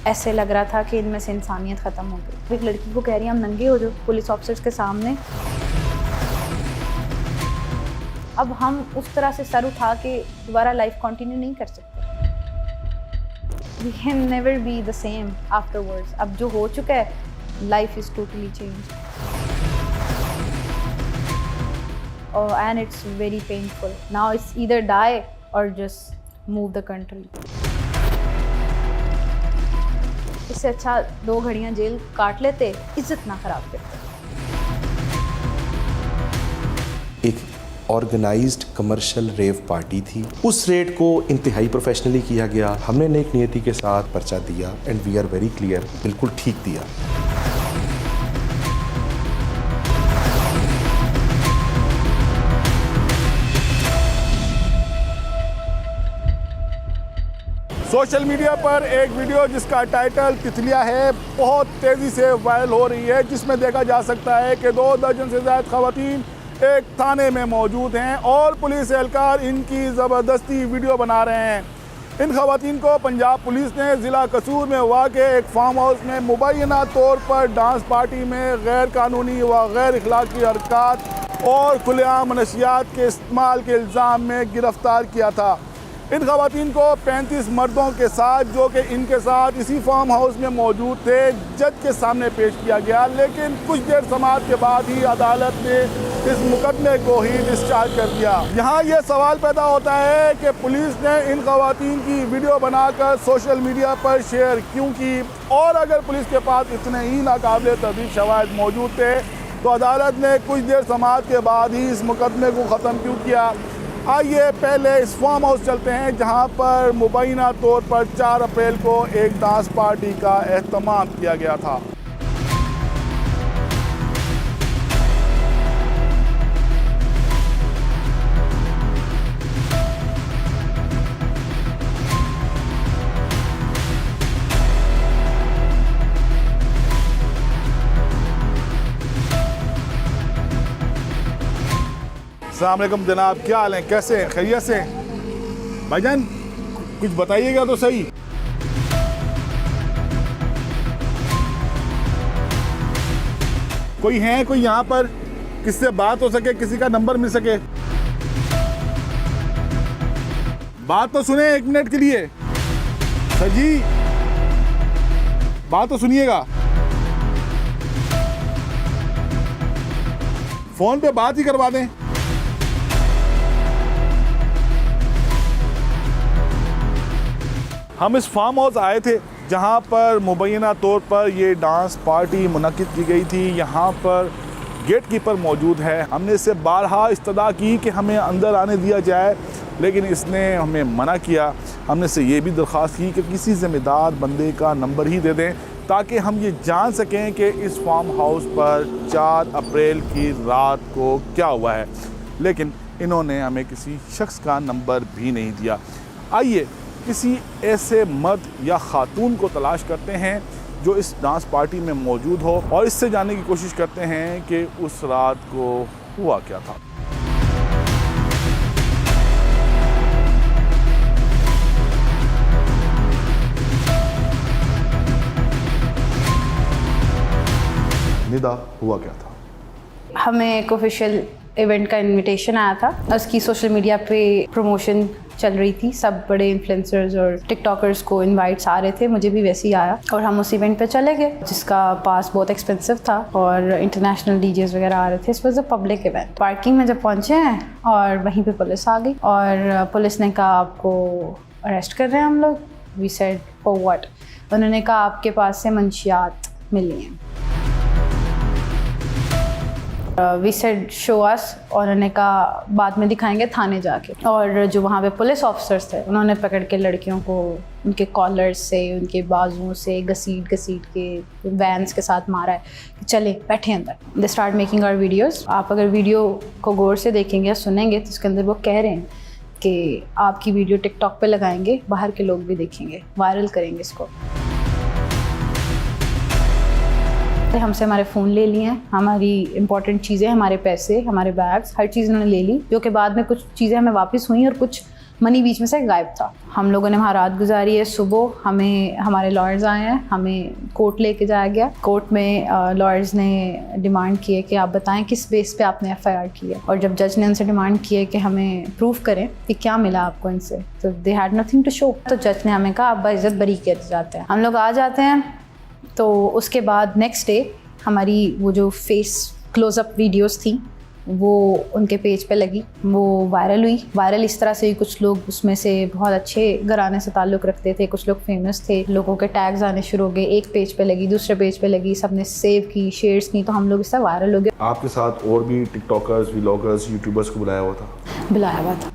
ऐसे लग रहा था कि इनमें से इंसानियत ख़त्म हो गई। एक लड़की को कह रही है हम नंगे हो जाओ पुलिस ऑफिसर्स के सामने। अब हम उस तरह से सर उठा के दोबारा लाइफ कंटिन्यू नहीं कर सकते। We can never be the same afterwards. अब जो हो चुका है, life is totally changed. Oh, and it's very painful. Now it's either die or just move the country. इससे अच्छा 2 घड़ियाँ जेल काट लेते, इज्जत ना खराब करते। एक ऑर्गेनाइज्ड कमर्शियल रेव पार्टी थी। उस रेड को इंतहाई प्रोफेशनली किया गया। हमने नेक नियति के साथ पर्चा दिया and we are very clear, बिल्कुल ठीक दिया। सोशल मीडिया पर एक वीडियो जिसका टाइटल तितलियां है बहुत तेज़ी से वायरल हो रही है, जिसमें देखा जा सकता है कि 2 दर्जन से ज़्यादा ख़वातीन एक थाने में मौजूद हैं और पुलिस एहलकार इनकी ज़बरदस्ती वीडियो बना रहे हैं। इन ख़वातीन को पंजाब पुलिस ने ज़िला कसूर में वाक़े एक फार्म हाउस में मुबैना तौर पर डांस पार्टी में गैर कानूनी व गैर अखलाकी हरकत और खुलेआम मनशियात के इस्तेमाल के इल्ज़ाम में गिरफ़्तार किया था। इन ख़वातीन को 35 मर्दों के साथ, जो कि इनके साथ इसी फार्म हाउस में मौजूद थे, जज के सामने पेश किया गया। लेकिन कुछ देर समाअत के बाद ही अदालत ने इस मुकदमे को ही डिस्चार्ज कर दिया। यहाँ ये सवाल पैदा होता है कि पुलिस ने इन ख़वातीन की वीडियो बनाकर सोशल मीडिया पर शेयर क्यों की, और अगर पुलिस के पास इतने ही नाकाबिल तर्दीद शवाहिद मौजूद थे तो अदालत ने कुछ देर समाअत के बाद ही इस मुकदमे को ख़त्म क्यों किया। आइए पहले इस फार्म हाउस चलते हैं जहां पर मुबैना तौर पर 4 अप्रैल को एक डांस पार्टी का एहतमाम किया गया था। अस्सलाम वालेकुम जनाब, क्या हाल है, कैसे हैं, खैरियत से? भाईजान कुछ बताइएगा तो सही। कोई है कोई यहाँ पर किससे बात हो सके, किसी का नंबर मिल सके? बात तो सुने 1 मिनट के लिए। सर जी बात तो सुनिएगा, फोन पे बात ही करवा दें। हम इस फार्म हाउस आए थे जहां पर मुबैना तौर पर ये डांस पार्टी मुनक्किद की गई थी। यहाँ पर गेट कीपर मौजूद है। हमने इससे बारहा इस्तदा की कि हमें अंदर आने दिया जाए, लेकिन इसने हमें मना किया। हमने से ये भी दरख्वास्त की कि किसी ज़िम्मेदार बंदे का नंबर ही दे दें ताकि हम ये जान सकें कि इस फार्म हाउस पर 4 अप्रैल की रात को क्या हुआ है, लेकिन इन्होंने हमें किसी शख्स का नंबर भी नहीं दिया। आइए किसी ऐसे मर्द या ख़ातून को तलाश करते हैं जो इस डांस पार्टी में मौजूद हो और इससे जानने की कोशिश करते हैं कि उस रात को हुआ क्या था। निदा, हुआ क्या था? हमें एक ऑफिशियल इवेंट का इनविटेशन आया था। उसकी सोशल मीडिया पे प्रमोशन चल रही थी, सब बड़े इन्फ्लुएंसर्स और टिकटॉकर्स को इनवाइट्स आ रहे थे, मुझे भी वैसे ही आया और हम उस इवेंट पे चले गए जिसका पास बहुत एक्सपेंसिव था और इंटरनेशनल डीजेस वगैरह आ रहे थे। इस was a public event. Parking में जब पहुंचे हैं और वहीं पे पुलिस आ गई और पुलिस ने कहा आपको अरेस्ट कर रहे हैं हम लोग। We said for what? उन्होंने कहा आपके पास से मंशियात मिली हैं। वी सेड शो अस, और उन्होंने कहा बाद में दिखाएंगे थाने जाके। और जो वहाँ पे पुलिस ऑफिसर्स थे उन्होंने पकड़ के लड़कियों को उनके कॉलर्स से, उनके बाजुओं से घसीट के वैन्स के साथ मारा है कि चले बैठे अंदर। They start making our videos. आप अगर वीडियो को गौर से देखेंगे या सुनेंगे तो उसके अंदर वो कह रहे हैं कि आपकी वीडियो टिकटॉक पे लगाएंगे, बाहर के लोग भी देखेंगे, वायरल करेंगे इसको। हमसे हमारे फ़ोन ले लिए हैं, हमारी इंपॉर्टेंट चीज़ें, हमारे पैसे, हमारे बैग्स, हर चीज़ उन्होंने ले ली, जो कि बाद में कुछ चीज़ें हमें वापस हुई और कुछ मनी बीच में से गायब था। हम लोगों ने वहाँ रात गुजारी है। सुबह हमें हमारे लॉयर्स आए हैं, हमें कोर्ट लेके जाया गया। कोर्ट में लॉयर्स ने डिमांड की है कि आप बताएं किस बेस पे आपने FIR की है, और जब जज ने उनसे डिमांड की है कि हमें प्रूफ करें कि क्या मिला आपको इनसे, तो they had nothing to show. तो जज ने हमें कहा आप बाइज्जत बरी किए जाते हैं। हम लोग आ जाते हैं। तो उसके बाद नेक्स्ट डे हमारी वो जो फेस क्लोज़अप वीडियोस थी वो उनके पेज पे लगी, वो वायरल हुई। वायरल इस तरह से कुछ लोग उसमें से बहुत अच्छे घराने से ताल्लुक़ रखते थे, कुछ लोग फेमस थे, लोगों के टैग्स आने शुरू हो गए। एक पेज पे लगी, दूसरे पेज पे लगी, सबने सेव की, शेयर्स की, तो हम लोग इससे वायरल हो गए। आपके साथ और भी टिकटॉकर्स, व्लॉगर्स, यूट्यूबर्स को बुलाया हुआ था? बुलाया हुआ था।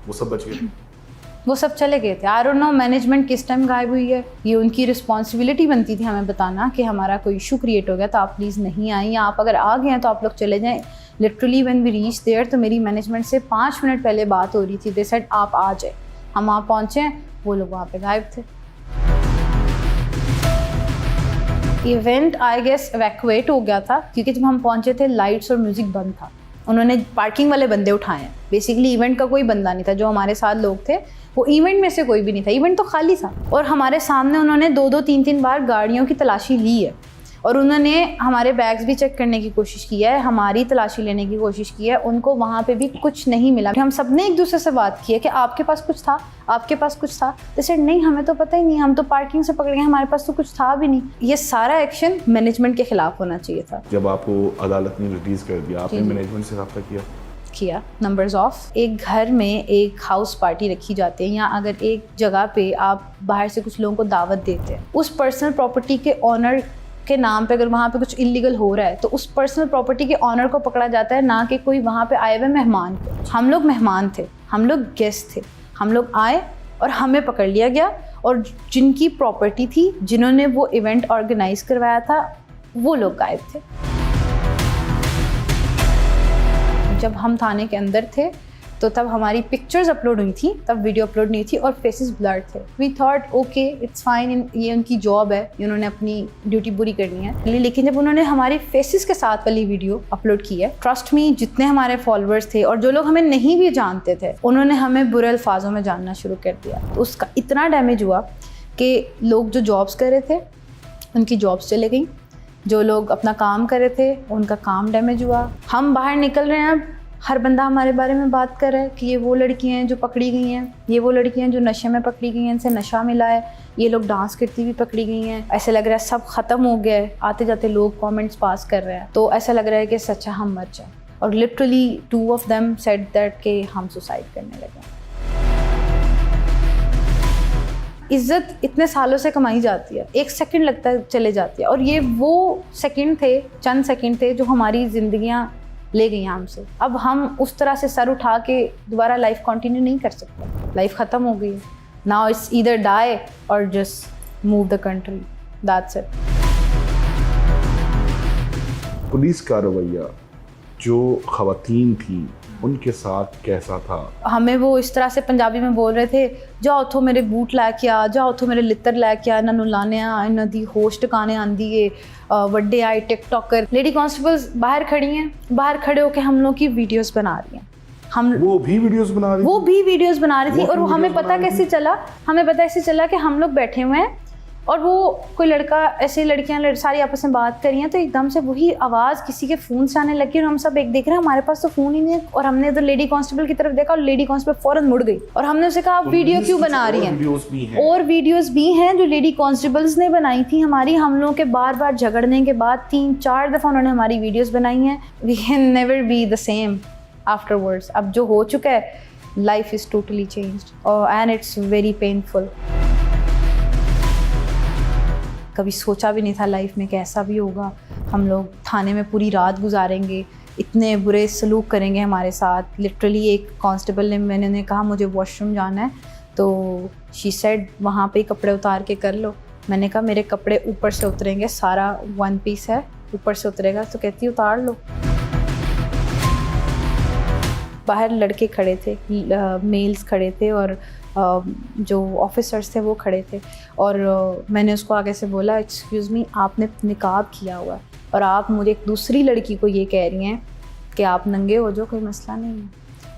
वो सब बच गए? वो सब चले गए थे। आई डोंट नो मैनेजमेंट किस टाइम गायब हुई है। ये उनकी रिस्पॉन्सिबिलिटी बनती थी हमें बताना कि हमारा कोई इशू क्रिएट हो गया तो आप प्लीज़ नहीं आई, या आप अगर आ गए हैं तो आप लोग चले जाएं। Literally when we reach there, तो मेरी मैनेजमेंट से 5 मिनट पहले बात हो रही थी। दे सेड आप आ जाए। हम वहाँ पहुँचे, वो लोग वहाँ पे गायब थे। इवेंट आई गेस इवैक्यूएट हो गया था क्योंकि जब हम पहुँचे थे लाइट्स और म्यूज़िक बंद था। उन्होंने पार्किंग वाले बंदे उठाए हैं। बेसिकली इवेंट का कोई बंदा नहीं था। जो हमारे साथ लोग थे वो इवेंट में से कोई भी नहीं था। इवेंट तो खाली था, और हमारे सामने उन्होंने 2-2, 3-3 बार गाड़ियों की तलाशी ली है, और उन्होंने हमारे बैग्स भी चेक करने की कोशिश की है, हमारी तलाशी लेने की कोशिश की है। उनको वहाँ पे भी कुछ नहीं मिला। हम सब ने एक दूसरे से बात की है कि आपके पास कुछ था, आपके पास कुछ था। जैसे नहीं, हमें तो पता ही नहीं, हम तो पार्किंग से पकड़ गए, हमारे पास तो कुछ था भी नहीं। ये सारा एक्शन मैनेजमेंट के खिलाफ होना चाहिए था। जब आपको अदालत ने रिलीज कर दिया, आपने मैनेजमेंट से रब्ता किया? नंबर्स ऑफ एक घर में एक हाउस पार्टी रखी जाती है, या अगर एक जगह पे आप बाहर से कुछ लोगों को दावत देते हैं, उस पर्सनल प्रॉपर्टी के ऑनर के नाम पे अगर वहाँ पे कुछ इलीगल हो रहा है तो उस पर्सनल प्रॉपर्टी के ऑनर को पकड़ा जाता है, ना कि कोई वहाँ पे आए हुए मेहमान को। हम लोग मेहमान थे, हम लोग गेस्ट थे, हम लोग आए और हमें पकड़ लिया गया। और जिनकी प्रॉपर्टी थी, जिन्होंने वो इवेंट ऑर्गेनाइज करवाया था, वो लोग गायब थे। जब हम थाने के अंदर थे तो तब हमारी पिक्चर्स अपलोड हुई थी, तब वीडियो अपलोड नहीं थी, और फेसेस ब्लर्ड थे। We thought okay it's fine, ये उनकी जॉब है, उन्होंने अपनी ड्यूटी पूरी करनी है। लेकिन जब उन्होंने हमारे फेसेस के साथ वाली वीडियो अपलोड की है, ट्रस्ट मी, जितने हमारे फॉलोअर्स थे और जो लोग हमें नहीं भी जानते थे, उन्होंने हमें बुरे अल्फाजों में जानना शुरू कर दिया। तो उसका इतना डैमेज हुआ कि लोग जो जॉब्स कर रहे थे उनकी जॉब्स चले गई, जो लोग अपना काम कर रहे थे उनका काम डैमेज हुआ। हम बाहर निकल रहे हैं, हर बंदा हमारे बारे में बात कर रहा है कि ये वो लड़कियां हैं जो पकड़ी गई हैं, ये वो लड़कियां हैं जो नशे में पकड़ी गई हैं, इनसे नशा मिला है, ये लोग डांस करती हुई पकड़ी गई हैं। ऐसे लग रहा है सब ख़त्म हो गया है। आते जाते लोग कमेंट्स पास कर रहे हैं, तो ऐसा लग रहा है कि सच्चा हम मर जाए। और literally 2 of them said that कि हम सुसाइड करने लगे। इज्जत इतने सालों से कमाई जाती है, 1 सेकंड लगता है चले जाती है, और ये वो सेकंड थे, चंद सेकंड थे जो हमारी ज़िंदगियाँ ले गई हमसे। अब हम उस तरह से सर उठा के दोबारा लाइफ कंटिन्यू नहीं कर सकते। लाइफ ख़त्म हो गई है। नाउ इट्स ईदर डाई और just move the country, that's it. Police का रवैया जो ख़वातीन थी उनके साथ कैसा था? हमें वो इस तरह से पंजाबी में बोल रहे थे, जाओ उथों मेरे बूट लैके आ, जाओ उथों मेरे लित्तर लैके आ, इन्हों लाने आ, इन्हों दी होश टकाने आंदी है, वड्डे आए टिकटॉकर। लेडी कांस्टेबल्स बाहर खड़ी हैं, बाहर खड़े होकर हम लोग की वीडियोस बना रही हैं। वो भी वीडियोस बना रही थी और वो हमें पता कैसे चला, हमें पता ऐसे चला कि हम लोग बैठे हुए हैं और वो कोई लड़का, ऐसे लड़कियां सारी आपस में बात कर रही हैं, तो एकदम से वही आवाज़ किसी के फ़ोन से आने लगी और हम सब एक देख रहे हैं, हमारे पास तो फ़ोन ही नहीं है। और हमने इधर लेडी कांस्टेबल की तरफ देखा और लेडी कांस्टेबल फ़ौरन मुड़ गई और हमने उसे कहा आप वीडियो क्यों बना रही हैं? और वीडियोज़ भी हैं जो लेडी कांस्टेबल्स ने बनाई थी हमारी। हम लोगों के बार बार झगड़ने के बाद 3-4 दफ़ा उन्होंने हमारी वीडियोज़ बनाई हैं। We can never be the same afterwards. अब जो हो चुका है, life is totally changed and it's very painful. कभी सोचा भी नहीं था लाइफ में कि ऐसा भी होगा। हम लोग थाने में पूरी रात गुजारेंगे, इतने बुरे सलूक करेंगे हमारे साथ। लिटरली एक कांस्टेबल ने, मैंने कहा मुझे वॉशरूम जाना है, तो शी सेड वहाँ पे ही कपड़े उतार के कर लो। मैंने कहा मेरे कपड़े ऊपर से उतरेंगे, सारा 1 पीस है, ऊपर से उतरेगा। तो कहती उतार लो। बाहर लड़के खड़े थे, मेल्स खड़े थे और जो ऑफिसर्स थे वो खड़े थे। और मैंने उसको आगे से बोला, एक्सक्यूज़ मी, आपने निकाब किया हुआ है और आप मुझे एक दूसरी लड़की को ये कह रही हैं कि आप नंगे हो जाओ, कोई मसला नहीं है।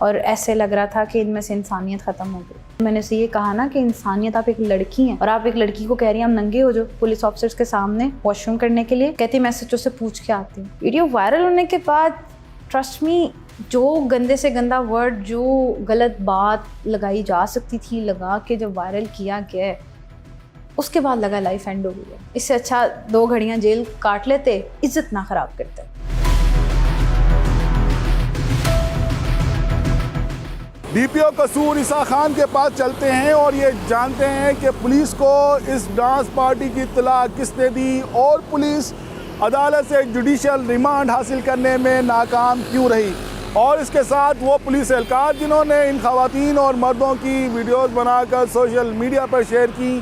और ऐसे लग रहा था कि इनमें से इंसानियत ख़त्म हो गई। मैंने उसे ये कहा ना कि इंसानियत, आप एक लड़की हैं और आप एक लड़की को कह रही हैं हम नंगे हो जाओ पुलिस ऑफिसर्स के सामने वॉशरूम करने के लिए। कहती मैं सच्चों से पूछ के आती हूँ। वीडियो वायरल होने के बाद ट्रस्ट मी, जो गंदे से गंदा वर्ड, जो गलत बात लगाई जा सकती थी लगा के जब वायरल किया गया, उसके बाद लगा लाइफ एंड हो गई। इससे अच्छा 2 घड़ियाँ जेल काट लेते, इज्जत ना ख़राब करते। डीपीओ कसूर ईसा खान के पास चलते हैं और ये जानते हैं कि पुलिस को इस डांस पार्टी की इत्तला किसने दी और पुलिस अदालत से जुडिशियल रिमांड हासिल करने में नाकाम क्यों रही, और इसके साथ वो पुलिस एहलकार जिन्होंने इन खवातीन और मर्दों की वीडियोस बनाकर सोशल मीडिया पर शेयर की,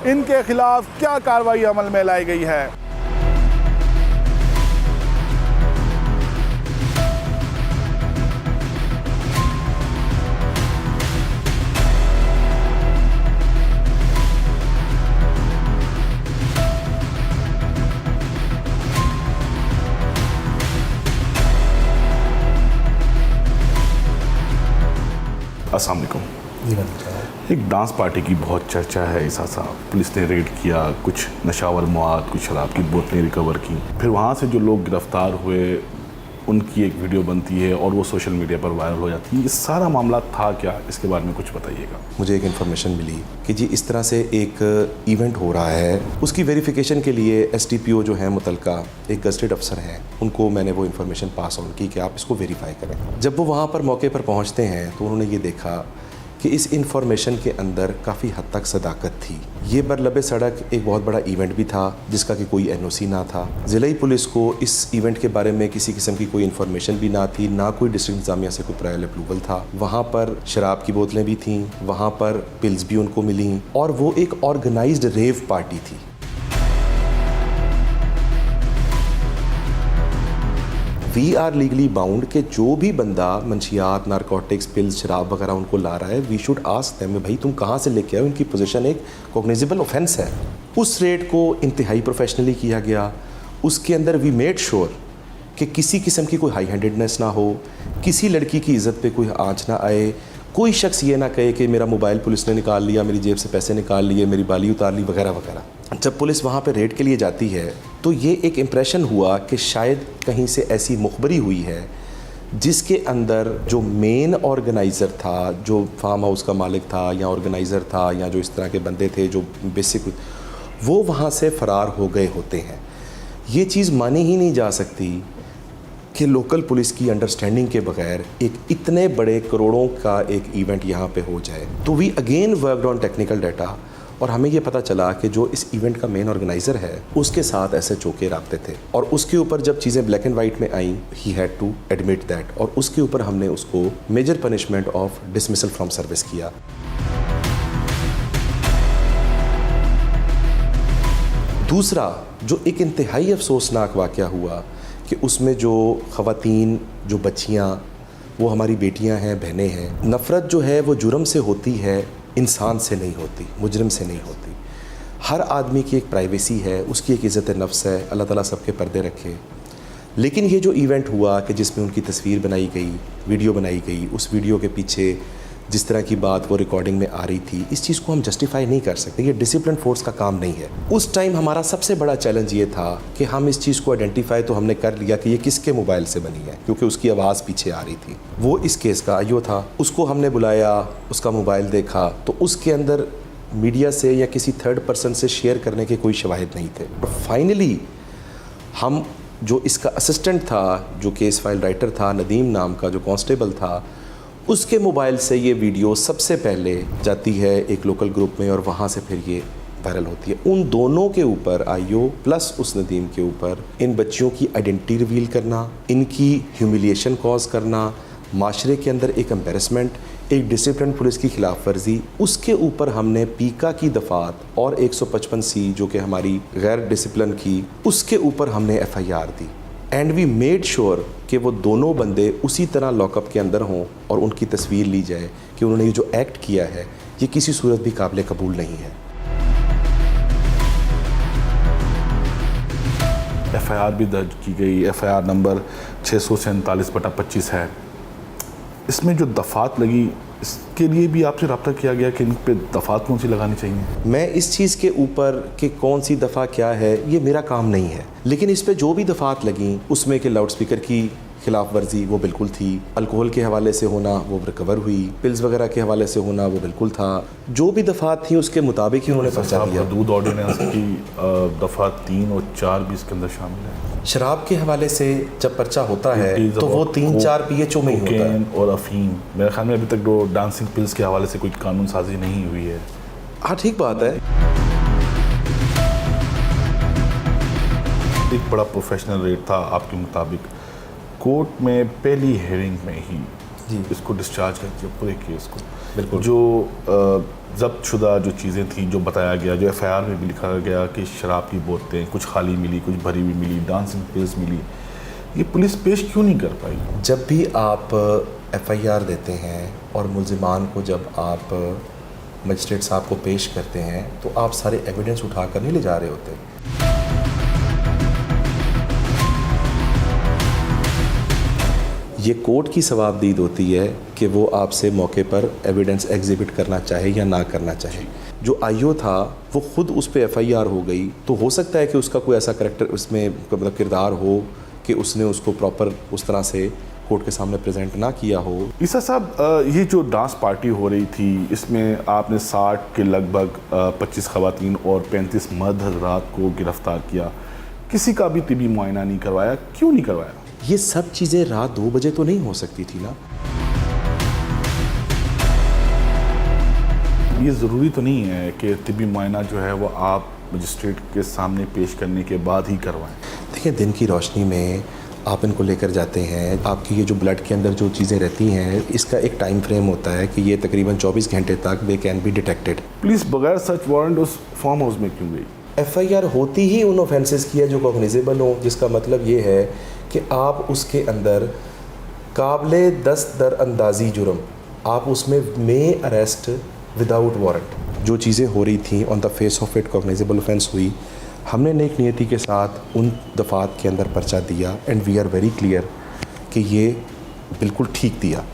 इनके खिलाफ क्या कार्रवाई अमल में लाई गई है। अस्सलाम वालेकुम। एक डांस पार्टी की बहुत चर्चा है ईसा साहब। पुलिस ने रेड किया, कुछ नशावर मवाद, कुछ शराब की बोतलें रिकवर की, फिर वहाँ से जो लोग गिरफ्तार हुए उनकी एक वीडियो बनती है और वो सोशल मीडिया पर वायरल हो जाती है। ये सारा मामला था क्या, इसके बारे में कुछ बताइएगा। मुझे एक इन्फॉर्मेशन मिली कि जी इस तरह से एक इवेंट हो रहा है, उसकी वेरिफिकेशन के लिए STPO जो है मुतलका एक गज़टेड अफसर हैं, उनको मैंने वो इन्फॉर्मेशन पास ऑन की कि आप इसको वेरीफाई करें। जब वो वहाँ पर मौके पर पहुँचते हैं तो उन्होंने ये देखा कि इस इन्फॉर्मेशन के अंदर काफ़ी हद तक सदाकत थी। ये बरलबे सड़क एक बहुत बड़ा इवेंट भी था जिसका कि कोई NOC ना था। ज़िले पुलिस को इस इवेंट के बारे में किसी किस्म की कोई इन्फॉर्मेशन भी ना थी, ना कोई डिस्ट्रिक्ट इंतजामिया से कोई प्रायर अप्रूवल था। वहाँ पर शराब की बोतलें भी थीं, वहाँ पर पिल्स भी उनको मिली और वो एक ऑर्गेनाइज्ड रेव पार्टी थी। वी आर लीगली बाउंड कि जो भी बंदा मंशियात, नारकोटिक्स, पिल्स, शराब वगैरह उनको ला रहा है, वी शुड आस्क देम भाई तुम कहाँ से लेके आए हो, इनकी पोजीशन एक कॉग्निजेबल ऑफेंस है। उस रेड को इंतहाई प्रोफेशनली किया गया। उसके अंदर वी मेड श्योर कि किसी किस्म की कोई हाई हैंडेडनेस ना हो, किसी लड़की की इज़्ज़त पे कोई आँच ना आए, कोई शख्स ये ना कहे कि मेरा मोबाइल पुलिस ने निकाल लिया, मेरी जेब से पैसे निकाल लिए, मेरी बाली उतार ली वगैरह वगैरह। जब पुलिस वहाँ पे रेड के लिए जाती है तो ये एक इम्प्रेशन हुआ कि शायद कहीं से ऐसी मुखबरी हुई है जिसके अंदर जो मेन ऑर्गेनाइज़र था, जो फार्म हाउस का मालिक था या ऑर्गेनाइज़र था या जो इस तरह के बंदे थे जो बेसिक, वो वहाँ से फ़रार हो गए होते हैं। ये चीज़ मानी ही नहीं जा सकती कि लोकल पुलिस की अंडरस्टैंडिंग के बगैर एक इतने बड़े करोड़ों का एक इवेंट यहाँ पे हो जाए। तो we again worked on technical data और हमें ये पता चला कि जो इस इवेंट का मेन ऑर्गेनाइज़र है उसके साथ SHO के राब्ते थे और उसके ऊपर जब चीज़ें ब्लैक एंड वाइट में आई, he had to admit that, और उसके ऊपर हमने उसको major punishment of dismissal from service किया। दूसरा जो एक इंतहाई अफसोसनाक वाक़या हुआ कि उसमें जो ख़वातीन, जो बच्चियाँ, वो हमारी बेटियाँ हैं, बहनें हैं। नफ़रत जो है वो जुर्म से होती है, इंसान से नहीं होती, मुजरिम से नहीं होती। हर आदमी की एक प्राइवेसी है, उसकी एक इज़्ज़त नफ्स है, अल्लाह ताला सबके पर्दे रखे। लेकिन ये जो इवेंट हुआ कि जिसमें उनकी तस्वीर बनाई गई, वीडियो बनाई गई, उस वीडियो के पीछे जिस तरह की बात वो रिकॉर्डिंग में आ रही थी, इस चीज़ को हम जस्टिफाई नहीं कर सकते। ये डिसिप्लिन फोर्स का काम नहीं है। उस टाइम हमारा सबसे बड़ा चैलेंज ये था कि हम इस चीज़ को आइडेंटिफाई तो हमने कर लिया कि ये किसके मोबाइल से बनी है, क्योंकि उसकी आवाज़ पीछे आ रही थी। वो इस केस का आईओ था, उसको हमने बुलाया, उसका मोबाइल देखा तो उसके अंदर मीडिया से या किसी थर्ड पर्सन से शेयर करने के कोई शवाहिद नहीं थे। और फाइनली हम जो इसका असिस्टेंट था, जो केस फाइल राइटर था, नदीम नाम का जो कांस्टेबल था, उसके मोबाइल से ये वीडियो सबसे पहले जाती है एक लोकल ग्रुप में और वहाँ से फिर ये वायरल होती है। उन दोनों के ऊपर आईओ प्लस उस नदीम के ऊपर इन बच्चियों की आइडेंटिटी रिवील करना, इनकी ह्यूमिलिएशन कॉज करना, माशरे के अंदर एक एम्बेरसमेंट, एक डिसिप्लिन पुलिस की खिलाफ वर्जी, उसके ऊपर हमने पीका की दफात और 155C जो कि हमारी गैर डिसिप्लिन की, उसके ऊपर हमने FIR दी। एंड वी मेड श्योर कि वो दोनों बंदे उसी तरह लॉकअप के अंदर हों और उनकी तस्वीर ली जाए कि उन्होंने ये जो एक्ट किया है ये किसी सूरत भी काबिल कबूल नहीं है। FIR भी दर्ज की गई। FIR नंबर 647/25 है। इसमें जो दफ़ात लगी, इसके लिए भी आपसे रब्ता किया गया कि इन पे दफ़ात कौन सी लगानी चाहिए? मैं इस चीज़ के ऊपर कि कौन सी दफ़ा क्या है ये मेरा काम नहीं है, लेकिन इस पे जो भी दफ़ात लगी उसमें कि लाउड स्पीकर की खिलाफ वर्जी वो बिल्कुल थी, अल्कोहल के हवाले से होना वो रिकवर हुई, पिल्स वगैरह के हवाले से होना वो बिल्कुल था। जो भी दफ़ात थी उसके मुताबिक ही उन्होंने पर्चा दिया। हदूद ऑर्डिनेंस की दफ़ा 3 और 4 भी इसके अंदर शामिल है। शराब के हवाले से जब पर्चा होता है तो वो 3-4 PHO में ही होता है। और अफीम, मेरे ख्याल में अभी तक वो डांसिंग पिल्स के हवाले से कोई कानून साजी नहीं हुई है। हाँ ठीक बात है। एक बड़ा प्रोफेशनल रेट था आपके मुताबिक, कोर्ट में पहली हेयरिंग में ही जी इसको डिस्चार्ज कर दिया पूरे केस को। बिल्कुल। जो जब्त शुदा जो चीज़ें थी, जो बताया गया, जो FIR में भी लिखा गया कि शराब की बोतलें कुछ खाली मिली, कुछ भरी हुई मिली, डांसिंग पिल्स मिली, ये पुलिस पेश क्यों नहीं कर पाई? जब भी आप FIR देते हैं और मुल्ज़िमान को जब आप मजिस्ट्रेट साहब को पेश करते हैं तो आप सारे एविडेंस उठा कर नहीं ले जा रहे होते। ये कोर्ट की सवाबदीद होती है कि वो आपसे मौके पर एविडेंस एग्जिबिट करना चाहे या ना करना चाहे। जो IO था वो ख़ुद उस पर FIR हो गई, तो हो सकता है कि उसका कोई ऐसा करैक्टर उसमें मतलब किरदार हो कि उसने उसको प्रॉपर उस तरह से कोर्ट के सामने प्रेजेंट ना किया हो। ईसा साहब, ये जो डांस पार्टी हो रही थी इसमें आपने 60 के लगभग 25 ख़वातीन और 35 मर्द हज़रात को गिरफ़्तार किया, किसी का भी तिबी मुआयना नहीं करवाया, क्यों नहीं करवाया? ये सब चीज़ें रात 2 बजे तो नहीं हो सकती थी ना। ये ज़रूरी तो नहीं है कि तिबी मुआयना जो है वो आप मजिस्ट्रेट के सामने पेश करने के बाद ही करवाएं। देखिए, दिन की रोशनी में आप इनको लेकर जाते हैं, आपकी ये जो ब्लड के अंदर जो चीज़ें रहती हैं इसका एक टाइम फ्रेम होता है कि ये तकरीबन 24 घंटे तक they can be detected. Police बगैर सर्च वारंट उस फार्म हाउस में क्यों गई? FIR होती ही उन ऑफेंसेस की है जो कॉग्निजेबल हो, जिसका मतलब ये है कि आप उसके अंदर काबिले दस्तदर अंदाजी जुर्म, आप उसमें में अरेस्ट विदाउट वारंट जो चीज़ें हो रही थी on the face of it cognizable offence हुई। हमने नेक नियति के साथ उन दफ़ात के अंदर पर्चा दिया and we are very clear कि ये बिल्कुल ठीक दिया।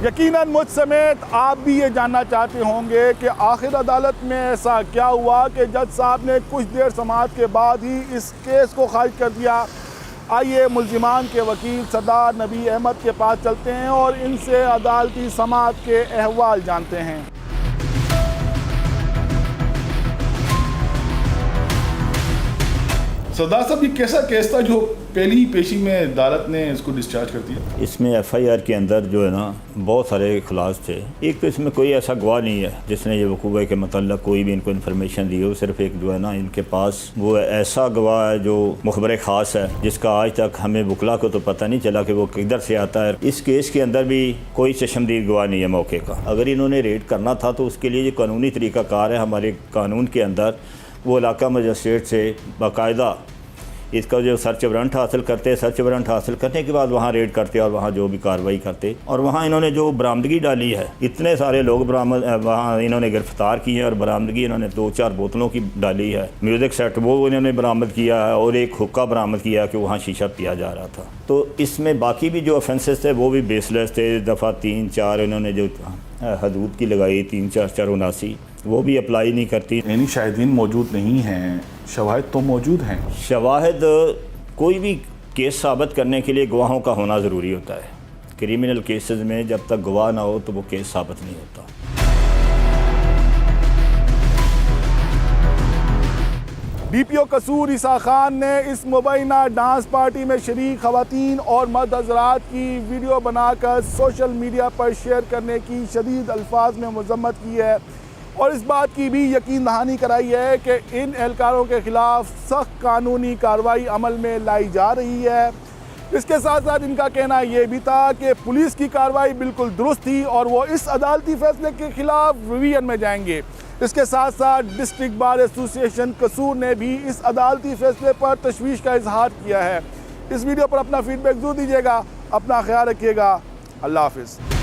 यकीनन मुझ समेत आप भी ये जानना चाहते होंगे कि आखिर अदालत में ऐसा क्या हुआ कि जज साहब ने कुछ देर समाअत के बाद ही इस केस को खारिज कर दिया। आइए मुल्जिमान के वकील सरदार नबी अहमद के पास चलते हैं और इनसे अदालती समाअत के अहवाल जानते हैं। सरदार साहब, ये कैसा केस था जो पहली ही पेशी में अदालत ने इसको डिस्चार्ज कर दिया? इसमें FIR के अंदर जो है ना बहुत सारे खुलास थे। एक तो इसमें कोई ऐसा गवाह नहीं है जिसने ये वकूबे के मतलब कोई भी इनको इन्फॉर्मेशन दी हो। सिर्फ एक जो है ना इनके पास वो ऐसा गवाह है जो मुखबर ख़ास है, जिसका आज तक हमें वकला को तो पता नहीं चला कि वो किधर से आता है। इस केस के अंदर भी कोई चशमदीद गवाह नहीं है मौके का। अगर इन्होंने रेड करना था तो उसके लिए जो कानूनी तरीक़ाकार है हमारे कानून के अंदर, वो इलाका मजिस्ट्रेट से बाकायदा इसका जो सर्च वारंट हासिल करते, सर्च वारंट हासिल करने के बाद वहाँ रेड करते और वहाँ जो भी कार्रवाई करते। और वहाँ इन्होंने जो बरामदगी डाली है, इतने सारे लोग बरामद वहाँ इन्होंने गिरफ्तार किए हैं और बरामदगी इन्होंने 2-4 बोतलों की डाली है। म्यूज़िक सेट वो इन्होंने बरामद किया है और एक हुक्का बरामद किया कि वहाँ शीशा पिया जा रहा था। तो इसमें बाकी भी जो ऑफेंसेस थे वो भी बेसलेस थे। दफ़ा 3-4 इन्होंने जो हदूद की लगाई 3-4-4-79 वो भी अप्लाई नहीं करती। यानी शाहिदीन मौजूद नहीं हैं, शवाहिद तो मौजूद हैं। शवाहिद कोई भी केस साबित करने के लिए गवाहों का होना ज़रूरी होता है। क्रिमिनल केसेस में जब तक गवाह ना हो तो वो केस साबित नहीं होता। DPO कसूर ईसा खान ने इस मुबैना डांस पार्टी में शरीक ख़वातीन और मर्द हज़रात की वीडियो बनाकर सोशल मीडिया पर शेयर करने की शदीद अल्फाज में मज़म्मत की है और इस बात की भी यकीन दहानी कराई है कि इन एहलकारों के ख़िलाफ़ सख्त कानूनी कार्रवाई अमल में लाई जा रही है। इसके साथ साथ इनका कहना ये भी था कि पुलिस की कार्रवाई बिल्कुल दुरुस्त थी और वो इस अदालती फैसले के ख़िलाफ़ रिवीजन में जाएंगे। इसके साथ साथ डिस्ट्रिक्ट बार एसोसिएशन कसूर ने भी इस अदालती फैसले पर तशवीश का इजहार किया है। इस वीडियो पर अपना फीडबैक ज़रूर दीजिएगा। अपना ख्याल रखिएगा। अल्लाह हाफ़िज़।